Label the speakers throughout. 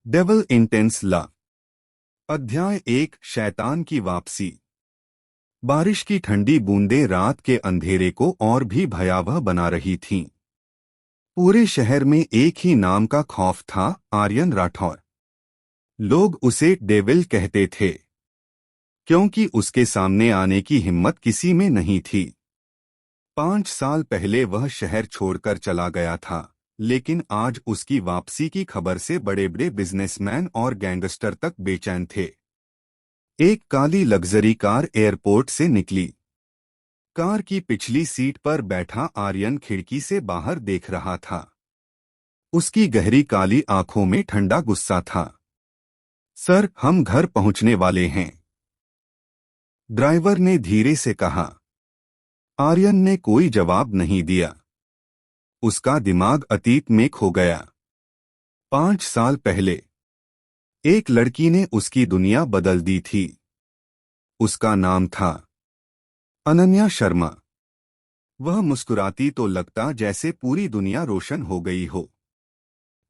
Speaker 1: Devil intense love. अध्याय 1। शैतान की वापसी। बारिश की ठंडी बूंदें रात के अंधेरे को और भी भयावह बना रही थीं। पूरे शहर में एक ही नाम का खौफ था, आर्यन राठौर। लोग उसे डेविल कहते थे क्योंकि उसके सामने आने की हिम्मत किसी में नहीं थी। 5 साल पहले वह शहर छोड़कर चला गया था, लेकिन आज उसकी वापसी की खबर से बड़े बड़े बिजनेसमैन और गैंगस्टर तक बेचैन थे। एक काली लग्जरी कार एयरपोर्ट से निकली। कार की पिछली सीट पर बैठा आर्यन खिड़की से बाहर देख रहा था। उसकी गहरी काली आंखों में ठंडा गुस्सा था। सर, हम घर पहुंचने वाले हैं, ड्राइवर ने धीरे से कहा। आर्यन ने कोई जवाब नहीं दिया। उसका दिमाग अतीत में खो गया। 5 साल पहले एक लड़की ने उसकी दुनिया बदल दी थी। उसका नाम था अनन्या शर्मा। वह मुस्कुराती तो लगता जैसे पूरी दुनिया रोशन हो गई हो,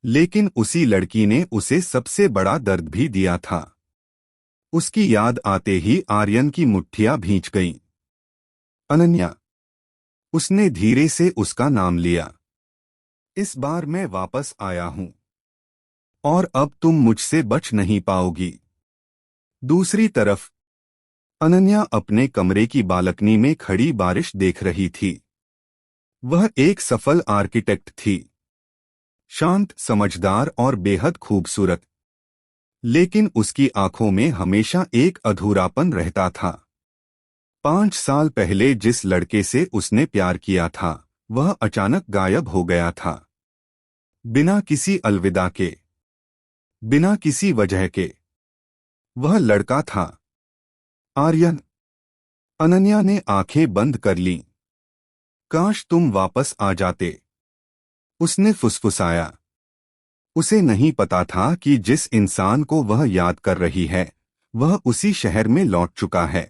Speaker 1: लेकिन उसी लड़की ने उसे सबसे बड़ा दर्द भी दिया था। उसकी याद आते ही आर्यन की मुट्ठियां भींच गईं। अनन्या, उसने धीरे से उसका नाम लिया। इस बार मैं वापस आया हूं और अब तुम मुझसे बच नहीं पाओगी। दूसरी तरफ अनन्या अपने कमरे की बालकनी में खड़ी बारिश देख रही थी। वह एक सफल आर्किटेक्ट थी, शांत, समझदार और बेहद खूबसूरत, लेकिन उसकी आंखों में हमेशा एक अधूरापन रहता था। 5 साल पहले जिस लड़के से उसने प्यार किया था, वह अचानक गायब हो गया था। बिना किसी अलविदा के, बिना किसी वजह के। वह लड़का था आर्यन। अनन्या ने आंखें बंद कर लीं। काश तुम वापस आ जाते, उसने फुसफुसाया। उसे नहीं पता था कि जिस इंसान को वह याद कर रही है, वह उसी शहर में लौट चुका है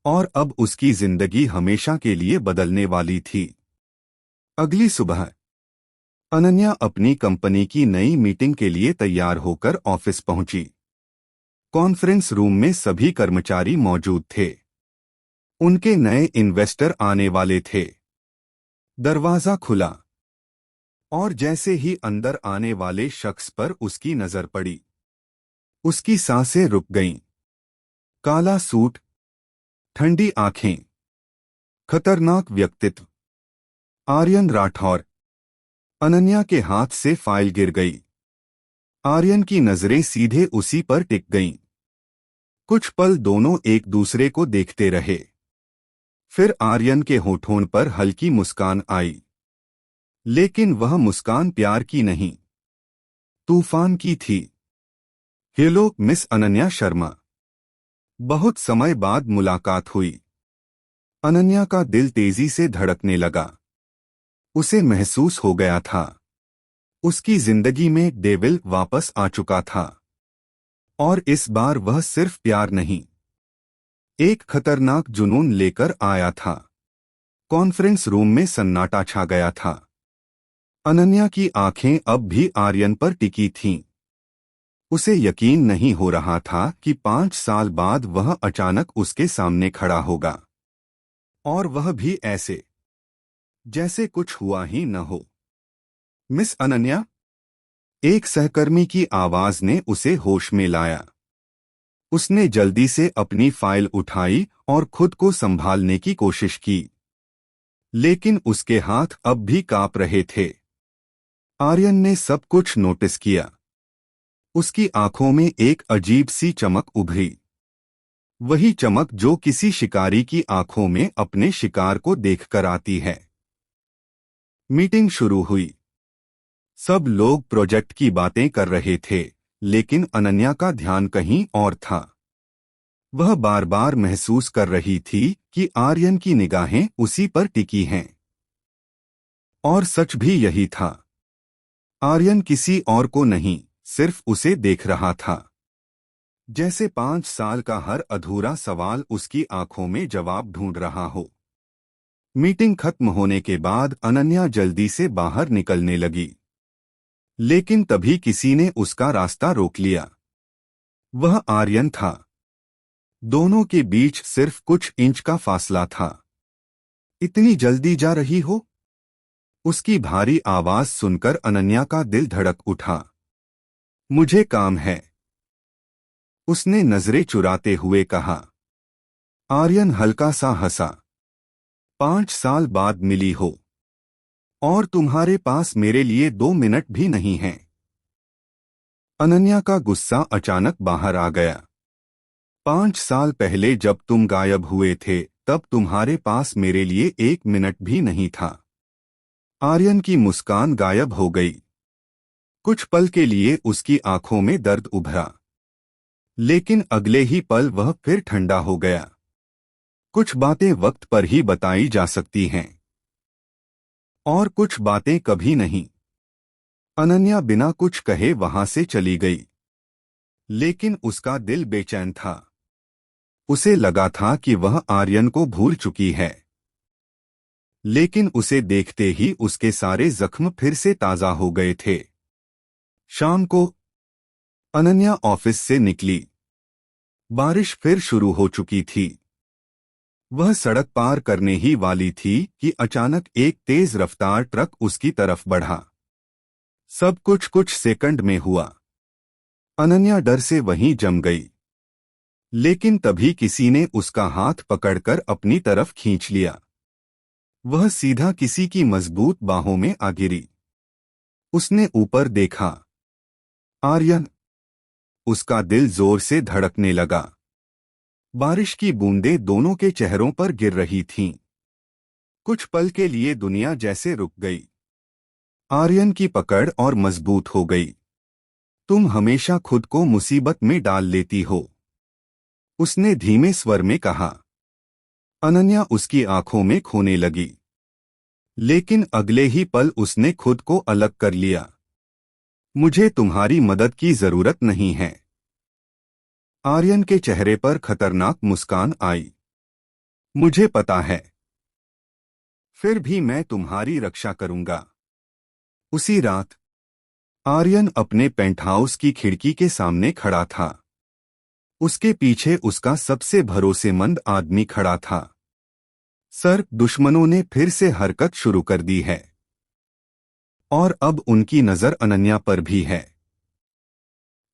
Speaker 1: और अब उसकी जिंदगी हमेशा के लिए बदलने वाली थी। अगली सुबह अनन्या अपनी कंपनी की नई मीटिंग के लिए तैयार होकर ऑफिस पहुंची। कॉन्फ्रेंस रूम में सभी कर्मचारी मौजूद थे। उनके नए इन्वेस्टर आने वाले थे। दरवाजा खुला और जैसे ही अंदर आने वाले शख्स पर उसकी नजर पड़ी, उसकी सांसें रुक गईं। काला सूट, ठंडी आंखें, खतरनाक व्यक्तित्व। आर्यन राठौर। अनन्या के हाथ से फाइल गिर गई। आर्यन की नजरें सीधे उसी पर टिक गईं। कुछ पल दोनों एक दूसरे को देखते रहे। फिर आर्यन के होठों पर हल्की मुस्कान आई, लेकिन वह मुस्कान प्यार की नहीं, तूफान की थी। Hello miss Ananya Sharma. बहुत समय बाद मुलाकात हुई। अनन्या का दिल तेजी से धड़कने लगा। उसे महसूस हो गया था उसकी जिंदगी में डेविल वापस आ चुका था, और इस बार वह सिर्फ प्यार नहीं, एक खतरनाक जुनून लेकर आया था। कॉन्फ्रेंस रूम में सन्नाटा छा गया था। अनन्या की आंखें अब भी आर्यन पर टिकी थीं। उसे यकीन नहीं हो रहा था कि 5 साल बाद वह अचानक उसके सामने खड़ा होगा, और वह भी ऐसे, जैसे कुछ हुआ ही न हो। मिस अनन्या, एक सहकर्मी की आवाज ने उसे होश में लाया। उसने जल्दी से अपनी फाइल उठाई और खुद को संभालने की कोशिश की, लेकिन उसके हाथ अब भी कांप रहे थे। आर्यन ने सब कुछ नोटिस किया। उसकी आंखों में एक अजीब सी चमक उभरी, वही चमक जो किसी शिकारी की आंखों में अपने शिकार को देखकर आती है। मीटिंग शुरू हुई। सब लोग प्रोजेक्ट की बातें कर रहे थे, लेकिन अनन्या का ध्यान कहीं और था। वह बार बार महसूस कर रही थी कि आर्यन की निगाहें उसी पर टिकी हैं। और सच भी यही था। आर्यन किसी और को नहीं, सिर्फ उसे देख रहा था। जैसे 5 साल का हर अधूरा सवाल उसकी आंखों में जवाब ढूंढ रहा हो। मीटिंग खत्म होने के बाद अनन्या जल्दी से बाहर निकलने लगी, लेकिन तभी किसी ने उसका रास्ता रोक लिया। वह आर्यन था। दोनों के बीच सिर्फ कुछ इंच का फासला था। इतनी जल्दी जा रही हो? उसकी भारी आवाज सुनकर अनन्या का दिल धड़क उठा। मुझे काम है, उसने नजरें चुराते हुए कहा। आर्यन हल्का सा हंसा। 5 साल बाद मिली हो और तुम्हारे पास मेरे लिए 2 मिनट भी नहीं हैं। अनन्या का गुस्सा अचानक बाहर आ गया। 5 साल पहले जब तुम गायब हुए थे तब तुम्हारे पास मेरे लिए 1 मिनट भी नहीं था। आर्यन की मुस्कान गायब हो गई। कुछ पल के लिए उसकी आंखों में दर्द उभरा, लेकिन अगले ही पल वह फिर ठंडा हो गया। कुछ बातें वक्त पर ही बताई जा सकती हैं और कुछ बातें कभी नहीं। अनन्या बिना कुछ कहे वहां से चली गई, लेकिन उसका दिल बेचैन था। उसे लगा था कि वह आर्यन को भूल चुकी है, लेकिन उसे देखते ही उसके सारे जख्म फिर से ताजा हो गए थे। शाम को अनन्या ऑफिस से निकली। बारिश फिर शुरू हो चुकी थी। वह सड़क पार करने ही वाली थी कि अचानक एक तेज रफ्तार ट्रक उसकी तरफ बढ़ा। सब कुछ सेकंड में हुआ। अनन्या डर से वहीं जम गई, लेकिन तभी किसी ने उसका हाथ पकड़कर अपनी तरफ खींच लिया। वह सीधा किसी की मजबूत बाहों में आ गिरी। उसने ऊपर देखा। आर्यन। उसका दिल जोर से धड़कने लगा। बारिश की बूंदें दोनों के चेहरों पर गिर रही थीं। कुछ पल के लिए दुनिया जैसे रुक गई। आर्यन की पकड़ और मजबूत हो गई। तुम हमेशा खुद को मुसीबत में डाल लेती हो, उसने धीमे स्वर में कहा। अनन्या उसकी आंखों में खोने लगी, लेकिन अगले ही पल उसने खुद को अलग कर लिया। मुझे तुम्हारी मदद की जरूरत नहीं है। आर्यन के चेहरे पर खतरनाक मुस्कान आई। मुझे पता है, फिर भी मैं तुम्हारी रक्षा करूंगा। उसी रात आर्यन अपने पेंटहाउस की खिड़की के सामने खड़ा था। उसके पीछे उसका सबसे भरोसेमंद आदमी खड़ा था। सर, दुश्मनों ने फिर से हरकत शुरू कर दी है और अब उनकी नजर अनन्या पर भी है।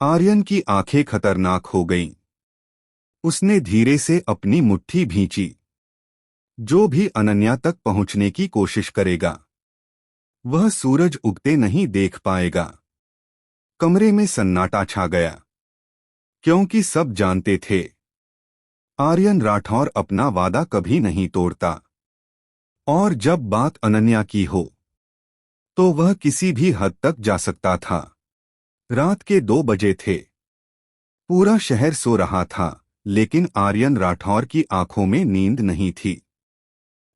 Speaker 1: आर्यन की आंखें खतरनाक हो गईं। उसने धीरे से अपनी मुट्ठी भींची। जो भी अनन्या तक पहुंचने की कोशिश करेगा, वह सूरज उगते नहीं देख पाएगा। कमरे में सन्नाटा छा गया, क्योंकि सब जानते थे आर्यन राठौर अपना वादा कभी नहीं तोड़ता। और जब बात अनन्या की हो, तो वह किसी भी हद तक जा सकता था। रात के 2 बजे थे। पूरा शहर सो रहा था, लेकिन आर्यन राठौर की आंखों में नींद नहीं थी।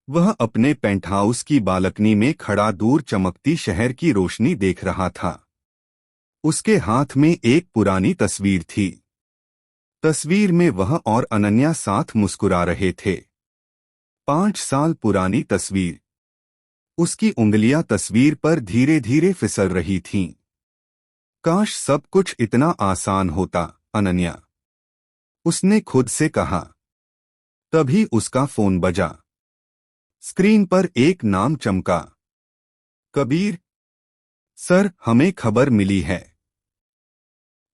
Speaker 1: वह अपने पेंटहाउस की बालकनी में खड़ा दूर चमकती शहर की रोशनी देख रहा था। उसके हाथ में एक पुरानी तस्वीर थी। तस्वीर में वह और अनन्या साथ मुस्कुरा रहे थे। 5 साल पुरानी तस्वीर। उसकी उंगलियां तस्वीर पर धीरे धीरे फिसल रही थीं। काश सब कुछ इतना आसान होता, अनन्या, उसने खुद से कहा। तभी उसका फोन बजा। स्क्रीन पर एक नाम चमका। कबीर। सर, हमें खबर मिली है।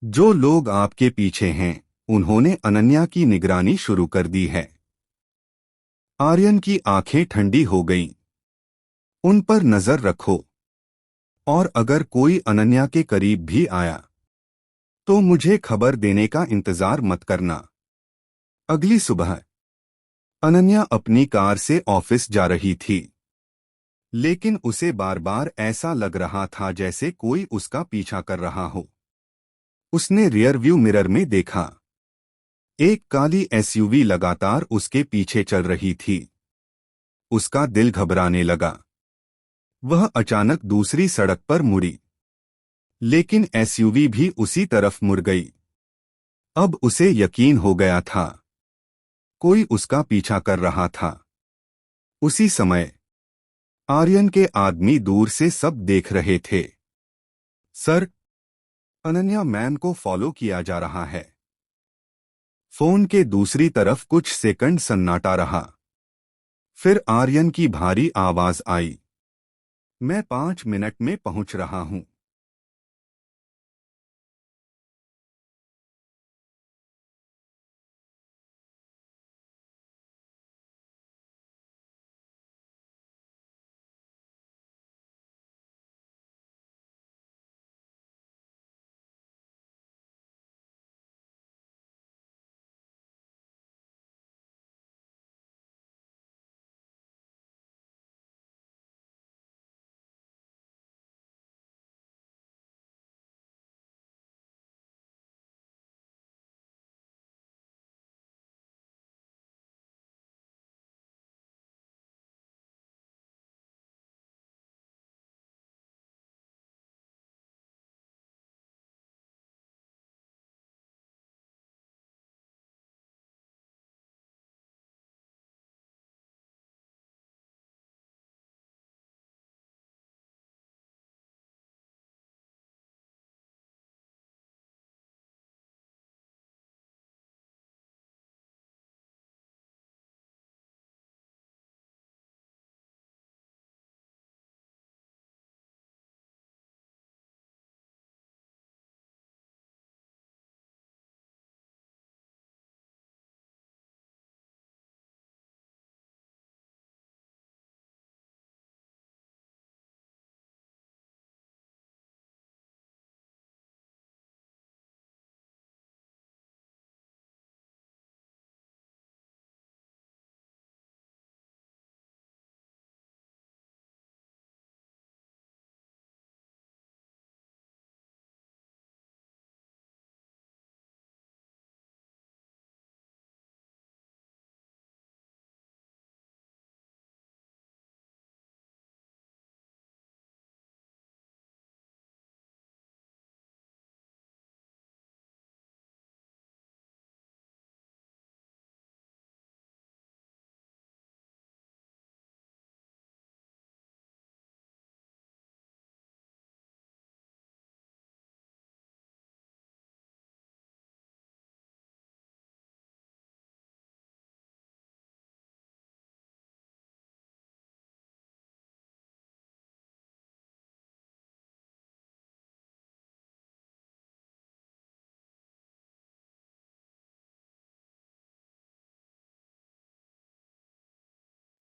Speaker 1: जो लोग आपके पीछे हैं, उन्होंने अनन्या की निगरानी शुरू कर दी है। आर्यन की आंखें ठंडी हो गईं। उन पर नजर रखो, और अगर कोई अनन्या के करीब भी आया, तो मुझे खबर देने का इंतजार मत करना। अगली सुबह अनन्या अपनी कार से ऑफिस जा रही थी, लेकिन उसे बार बार ऐसा लग रहा था जैसे कोई उसका पीछा कर रहा हो। उसने रियर व्यू मिरर में देखा। एक काली एसयूवी लगातार उसके पीछे चल रही थी। उसका दिल घबराने लगा। वह अचानक दूसरी सड़क पर मुड़ी, लेकिन एसयूवी भी उसी तरफ मुड़ गई। अब उसे यकीन हो गया था, कोई उसका पीछा कर रहा था। उसी समय आर्यन के आदमी दूर से सब देख रहे थे। सर, अनन्या मैम को फॉलो किया जा रहा है। फोन के दूसरी तरफ कुछ सेकंड सन्नाटा रहा। फिर आर्यन की भारी आवाज आई, मैं 5 मिनट में पहुंच रहा हूं।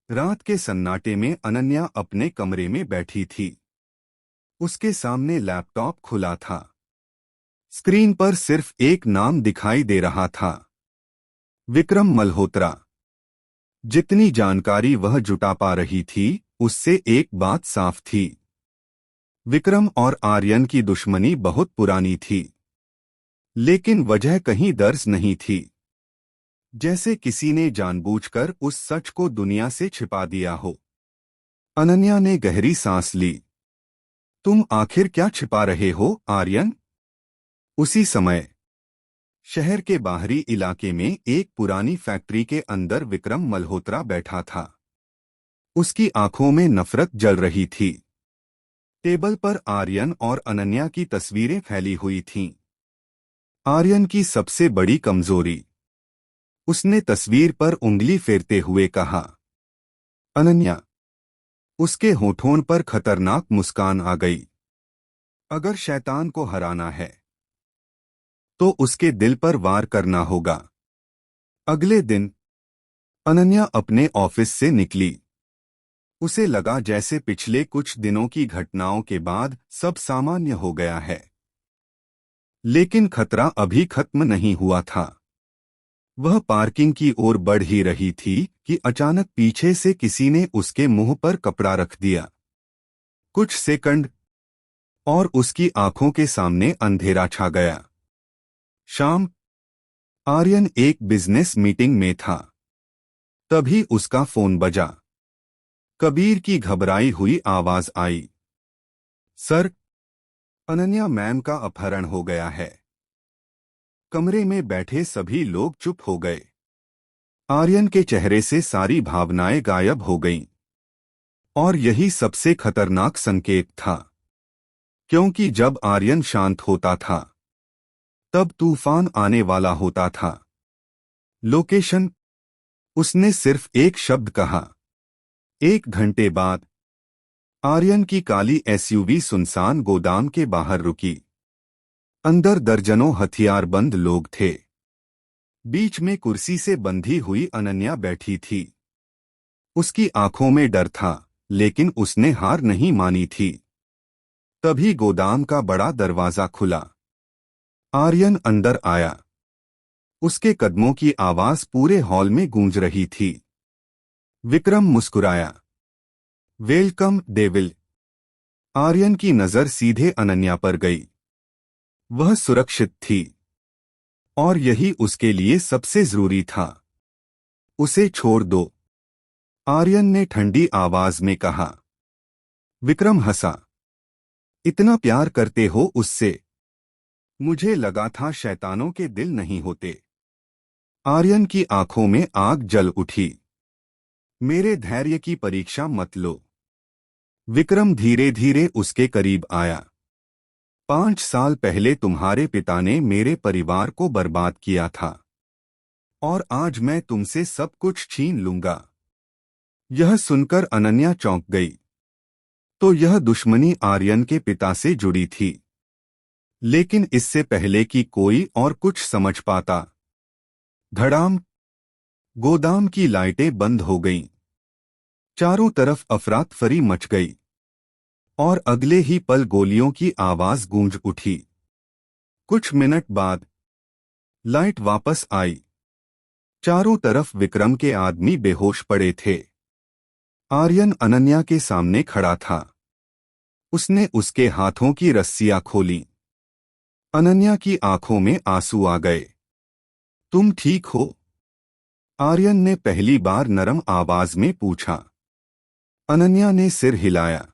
Speaker 1: रात के सन्नाटे में अनन्या अपने कमरे में बैठी थी। उसके सामने लैपटॉप खुला था। स्क्रीन पर सिर्फ एक नाम दिखाई दे रहा था, विक्रम मल्होत्रा। जितनी जानकारी वह जुटा पा रही थी, उससे एक बात साफ थी, विक्रम और आर्यन की दुश्मनी बहुत पुरानी थी। लेकिन वजह कहीं दर्ज नहीं थी, जैसे किसी ने जानबूझकर उस सच को दुनिया से छिपा दिया हो। अनन्या ने गहरी सांस ली। तुम आखिर क्या छिपा रहे हो, आर्यन? उसी समय शहर के बाहरी इलाके में एक पुरानी फैक्ट्री के अंदर विक्रम मल्होत्रा बैठा था। उसकी आंखों में नफरत जल रही थी। टेबल पर आर्यन और अनन्या की तस्वीरें फैली हुई थीं। आर्यन की सबसे बड़ी कमजोरी। उसने तस्वीर पर उंगली फेरते हुए कहा, अनन्या। उसके होठों पर खतरनाक मुस्कान आ गई। अगर शैतान को हराना है तो उसके दिल पर वार करना होगा। अगले दिन अनन्या अपने ऑफिस से निकली। उसे लगा जैसे पिछले कुछ दिनों की घटनाओं के बाद सब सामान्य हो गया है। लेकिन खतरा अभी खत्म नहीं हुआ था। वह पार्किंग की ओर बढ़ ही रही थी कि अचानक पीछे से किसी ने उसके मुंह पर कपड़ा रख दिया। कुछ सेकंड और उसकी आंखों के सामने अंधेरा छा गया। शाम। आर्यन एक बिजनेस मीटिंग में था। तभी उसका फोन बजा। कबीर की घबराई हुई आवाज आई, सर, अनन्या मैम का अपहरण हो गया है। कमरे में बैठे सभी लोग चुप हो गए। आर्यन के चेहरे से सारी भावनाएं गायब हो गईं। और यही सबसे खतरनाक संकेत था। क्योंकि जब आर्यन शांत होता था तब तूफान आने वाला होता था। लोकेशन। उसने सिर्फ एक शब्द कहा। 1 घंटे बाद आर्यन की काली एसयूवी सुनसान गोदाम के बाहर रुकी। अंदर दर्जनों हथियारबंद लोग थे। बीच में कुर्सी से बंधी हुई अनन्या बैठी थी। उसकी आंखों में डर था, लेकिन उसने हार नहीं मानी थी। तभी गोदाम का बड़ा दरवाजा खुला। आर्यन अंदर आया। उसके कदमों की आवाज पूरे हॉल में गूंज रही थी। विक्रम मुस्कुराया। Welcome devil. आर्यन की नजर सीधे अनन्या पर गई। वह सुरक्षित थी और यही उसके लिए सबसे जरूरी था। उसे छोड़ दो, आर्यन ने ठंडी आवाज में कहा। विक्रम हंसा। इतना प्यार करते हो उससे? मुझे लगा था शैतानों के दिल नहीं होते। आर्यन की आंखों में आग जल उठी। मेरे धैर्य की परीक्षा मत लो। विक्रम धीरे धीरे उसके करीब आया। 5 साल पहले तुम्हारे पिता ने मेरे परिवार को बर्बाद किया था और आज मैं तुमसे सब कुछ छीन लूंगा। यह सुनकर अनन्या चौंक गई। तो यह दुश्मनी आर्यन के पिता से जुड़ी थी। लेकिन इससे पहले कि कोई और कुछ समझ पाता, धड़ाम, गोदाम की लाइटें बंद हो गईं। चारों तरफ अफरातफरी मच गई और अगले ही पल गोलियों की आवाज गूंज उठी। कुछ मिनट बाद लाइट वापस आई। चारों तरफ विक्रम के आदमी बेहोश पड़े थे। आर्यन अनन्या के सामने खड़ा था। उसने उसके हाथों की रस्सियां खोलीं। अनन्या की आंखों में आंसू आ गए। तुम ठीक हो? आर्यन ने पहली बार नरम आवाज में पूछा। अनन्या ने सिर हिलाया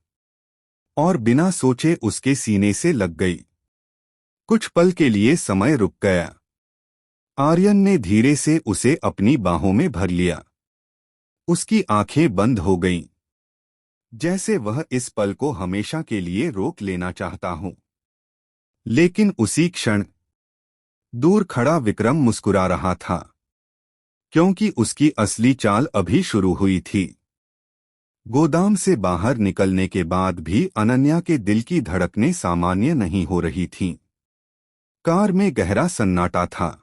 Speaker 1: और बिना सोचे उसके सीने से लग गई। कुछ पल के लिए समय रुक गया। आर्यन ने धीरे से उसे अपनी बाहों में भर लिया। उसकी आंखें बंद हो गईं, जैसे वह इस पल को हमेशा के लिए रोक लेना चाहता हो। लेकिन उसी क्षण दूर खड़ा विक्रम मुस्कुरा रहा था, क्योंकि उसकी असली चाल अभी शुरू हुई थी। गोदाम से बाहर निकलने के बाद भी अनन्या के दिल की धड़कनें सामान्य नहीं हो रही थीं। कार में गहरा सन्नाटा था।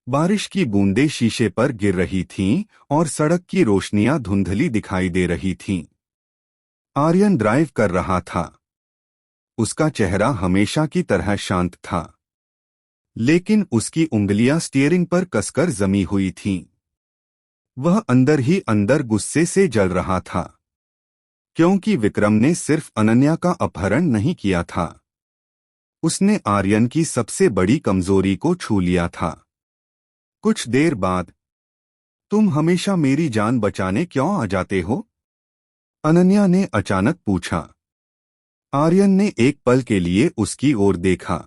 Speaker 1: बारिश की बूंदें शीशे पर गिर रही थीं और सड़क की रोशनियां धुंधली दिखाई दे रही थीं। आर्यन ड्राइव कर रहा था। उसका चेहरा हमेशा की तरह शांत था, लेकिन उसकी उंगलियां स्टीयरिंग पर कसकर जमी हुई थीं। वह अंदर ही अंदर गुस्से से जल रहा था, क्योंकि विक्रम ने सिर्फ अनन्या का अपहरण नहीं किया था, उसने आर्यन की सबसे बड़ी कमजोरी को छू लिया था। कुछ देर बाद, तुम हमेशा मेरी जान बचाने क्यों आ जाते हो? अनन्या ने अचानक पूछा। आर्यन ने एक पल के लिए उसकी ओर देखा,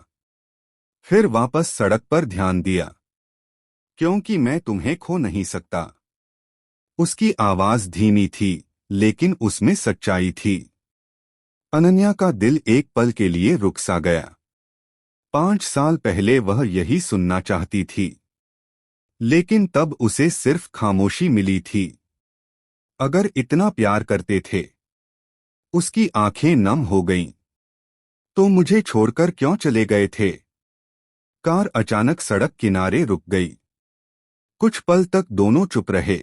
Speaker 1: फिर वापस सड़क पर ध्यान दिया। क्योंकि मैं तुम्हें खो नहीं सकता। उसकी आवाज धीमी थी, लेकिन उसमें सच्चाई थी। अनन्या का दिल एक पल के लिए रुक सा गया। 5 साल पहले वह यही सुनना चाहती थी, लेकिन तब उसे सिर्फ खामोशी मिली थी। अगर इतना प्यार करते थे, उसकी आंखें नम हो गईं, तो मुझे छोड़कर क्यों चले गए थे? कार अचानक सड़क किनारे रुक गई। कुछ पल तक दोनों चुप रहे।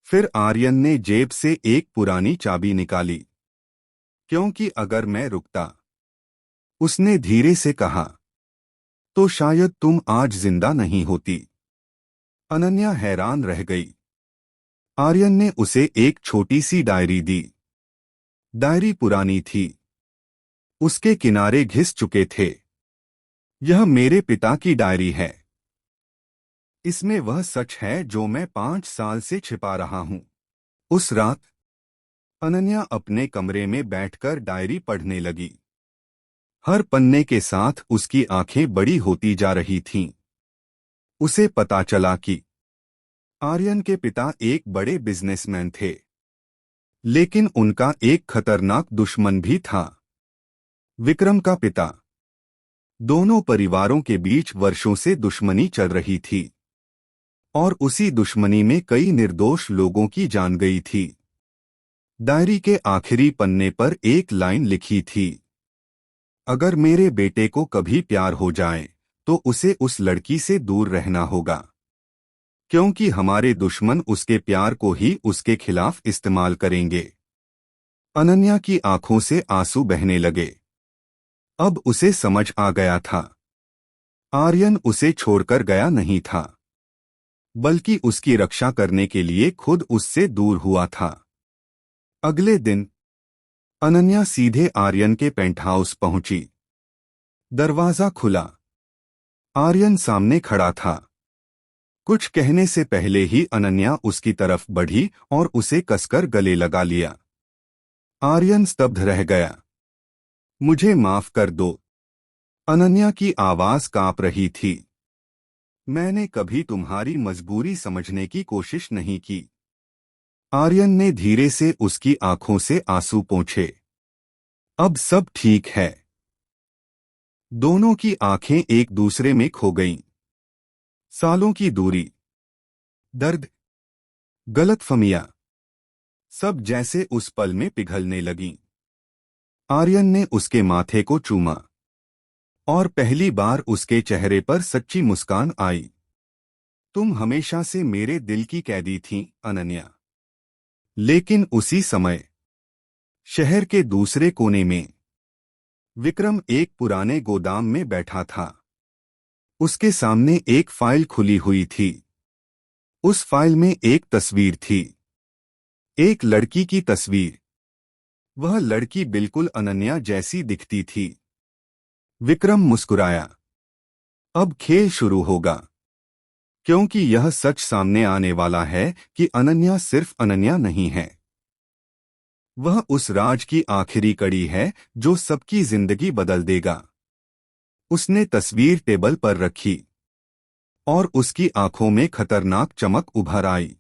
Speaker 1: फिर आर्यन ने जेब से एक पुरानी चाबी निकाली। क्योंकि अगर मैं रुकता, उसने धीरे से कहा, तो शायद तुम आज जिंदा नहीं होती। अनन्या हैरान रह गई। आर्यन ने उसे एक छोटी सी डायरी दी। डायरी पुरानी थी, उसके किनारे घिस चुके थे। यह मेरे पिता की डायरी है। इसमें वह सच है जो मैं 5 साल से छिपा रहा हूं। उस रात अनन्या अपने कमरे में बैठकर डायरी पढ़ने लगी। हर पन्ने के साथ उसकी आंखें बड़ी होती जा रही थीं। उसे पता चला कि आर्यन के पिता एक बड़े बिजनेसमैन थे, लेकिन उनका एक खतरनाक दुश्मन भी था। विक्रम का पिता। दोनों परिवारों के बीच वर्षों से दुश्मनी चल रही थी और उसी दुश्मनी में कई निर्दोष लोगों की जान गई थी। डायरी के आखिरी पन्ने पर एक लाइन लिखी थी, अगर मेरे बेटे को कभी प्यार हो जाए तो उसे उस लड़की से दूर रहना होगा, क्योंकि हमारे दुश्मन उसके प्यार को ही उसके खिलाफ इस्तेमाल करेंगे। अनन्या की आंखों से आंसू बहने लगे। अब उसे समझ आ गया था, आर्यन उसे छोड़कर गया नहीं था, बल्कि उसकी रक्षा करने के लिए खुद उससे दूर हुआ था। अगले दिन अनन्या सीधे आर्यन के पेंटहाउस पहुंची। दरवाजा खुला। आर्यन सामने खड़ा था। कुछ कहने से पहले ही अनन्या उसकी तरफ बढ़ी और उसे कसकर गले लगा लिया। आर्यन स्तब्ध रह गया। मुझे माफ कर दो। अनन्या की आवाज कांप रही थी। मैंने कभी तुम्हारी मजबूरी समझने की कोशिश नहीं की। आर्यन ने धीरे से उसकी आंखों से आंसू पोंछे। अब सब ठीक है। दोनों की आंखें एक दूसरे में खो गईं। सालों की दूरी, दर्द, गलतफहमियां, सब जैसे उस पल में पिघलने लगीं। आर्यन ने उसके माथे को चूमा और पहली बार उसके चेहरे पर सच्ची मुस्कान आई। तुम हमेशा से मेरे दिल की कैदी थीं, अनन्या। लेकिन उसी समय शहर के दूसरे कोने में विक्रम एक पुराने गोदाम में बैठा था। उसके सामने एक फाइल खुली हुई थी। उस फाइल में एक तस्वीर थी, एक लड़की की तस्वीर। वह लड़की बिल्कुल अनन्या जैसी दिखती थी। विक्रम मुस्कुराया। अब खेल शुरू होगा, क्योंकि यह सच सामने आने वाला है कि अनन्या सिर्फ अनन्या नहीं है। वह उस राज की आखिरी कड़ी है जो सबकी जिंदगी बदल देगा। उसने तस्वीर टेबल पर रखी और उसकी आंखों में खतरनाक चमक उभर आई।